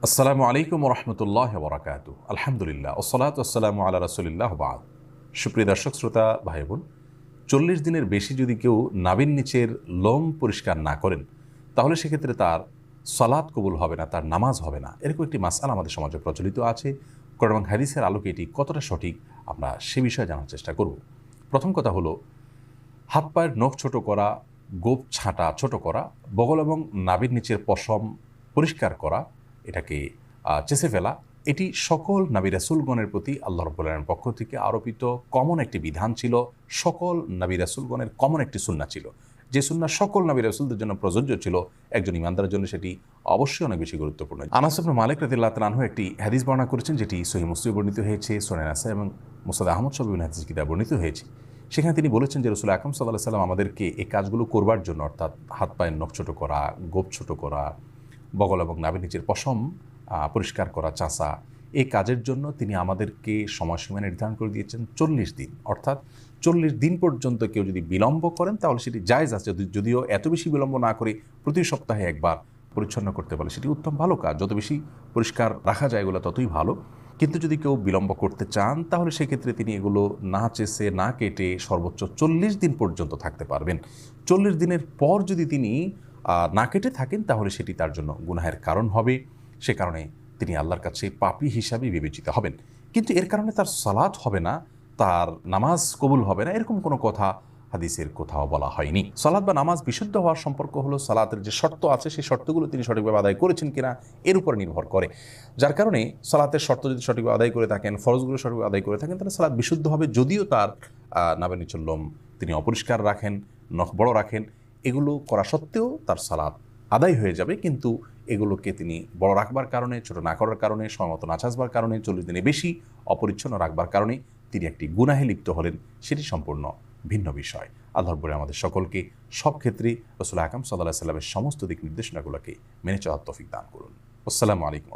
আসসালামু আলাইকুম রহমতুল্লাহ বরাকাতু। আলহামদুলিল্লাহ ওসলাত আসসালামু আলা রাসুলিল্লাহ বাদ। সুপ্রিয় দর্শক শ্রোতা ভাই বোন, 40 দিনের বেশি যদি কেউ নাভির নিচের লোম পরিষ্কার না করেন তাহলে সেক্ষেত্রে তার সালাত কবুল হবে না, তার নামাজ হবে না। এরকম একটি মাসআলা আমাদের সমাজে প্রচলিত আছে। কোরআন এবং হাদিসের আলোকে এটি কতটা সঠিক আমরা সে বিষয়ে জানার চেষ্টা করব। প্রথম কথা হলো, হাত পায়ের নখ ছোট করা, গোপ ছাঁটা ছোট করা, বগল এবং নাভির নিচের পশম পরিষ্কার করা, এটাকে চেঁচে ফেলা, এটি সকল নবী রাসূলগণের প্রতি আল্লাহ রাব্বুল আলামিনের পক্ষ থেকে আরোপিত কমন একটি বিধান ছিল। সকল নবী রাসূলগণের কমন একটি সুন্নাহ ছিল, যে সুন্নাহ সকল নবী রাসূলদের জন্য প্রযোজ্য ছিল। একজন ইমানদারের জন্য সেটি অবশ্যই অনেক বেশি গুরুত্বপূর্ণ। আনাস ইবনে মালিক রাদিয়াল্লাহু তাআলা আনহু একটি হাদিস বর্ণনা করেছেন, যেটি সহিহ মুসলিমে বর্ণিত হয়েছে, সুনান নাসাঈ এবং মুসনাদ আহমদ সহ বিভিন্ন হাদিস কিতাবে বর্ণিত হয়েছে। সেখানে তিনি বলেছেন যে রাসূল আকরাম সাল্লাল্লাহু আলাইহি সাল্লাম আমাদেরকে এই কাজগুলো করবার জন্য, অর্থাৎ হাত পায়ের নখ ছোট করা, গোপ ছোট করা, বগল এবং নাভির নিচের পশম পরিষ্কার করা, চাষা, এই কাজের জন্য তিনি আমাদেরকে সময়সীমা নির্ধারণ করে দিয়েছেন 40 দিন। অর্থাৎ 40 দিন পর্যন্ত কেউ যদি বিলম্ব করেন তাহলে সেটি জায়েজ আছে। যদিও এত বেশি বিলম্ব না করে প্রতি সপ্তাহে একবার পরিচ্ছন্ন করতে পারে সেটি উত্তম, ভালো কাজ। যত বেশি পরিষ্কার রাখা যায় এগুলো ততই ভালো। কিন্তু যদি কেউ বিলম্ব করতে চান তাহলে সেক্ষেত্রে তিনি এগুলো না চেষে না কেটে সর্বোচ্চ 40 দিন পর্যন্ত থাকতে পারবেন। 40 দিনের পর যদি তিনি না কেটে থাকেন তাহলে সেটি তার জন্য গুনাহের কারণ হবে। সে কারণে তিনি আল্লাহর কাছে পাপী হিসাবে বিবেচিত হবেন। কিন্তু এর কারণে তার সালাত হবে না, তার নামাজ কবুল হবে না, এরকম কোনো কথা হাদিসের কোথাও বলা হয়নি। সালাত বা নামাজ বিশুদ্ধ হওয়ার সম্পর্ক হলো সালাতের যে শর্ত আছে সেই শর্তগুলো তিনি সঠিকভাবে আদায় করেছেন কিনা এর উপর নির্ভর করে। যার কারণে সালাতের শর্ত যদি সঠিকভাবে আদায় করে থাকেন, ফরজগুলো সঠিকভাবে আদায় করে থাকেন, তাহলে সালাত বিশুদ্ধ হবে। যদিও তার নাভির নিচের লোম তিনি অপরিষ্কার রাখেন, নখ বড় রাখেন, এগুলো করা সত্ত্বেও তার সালাত আদায় হয়ে যাবে। কিন্তু এগুলোকে তিনি বড় রাখবার কারণে, ছোট না করার কারণে, সময়মত না চাষবার কারণে, 40 দিনে বেশি অপরিচ্ছন্ন রাখবার কারণে তিনি একটি গুনাহে লিপ্ত হলেন, সেটি সম্পূর্ণ ভিন্ন বিষয়। আল্লাহর পরে আমাদের সকলকে সব ক্ষেত্রে রাসূল আকরাম সাল্লাল্লাহু আলাইহি ওয়াসাল্লামের সমস্ত দিক নির্দেশনাগুলোকে মেনে চলার তৌফিক দান করুন। আসসালামু আলাইকুম।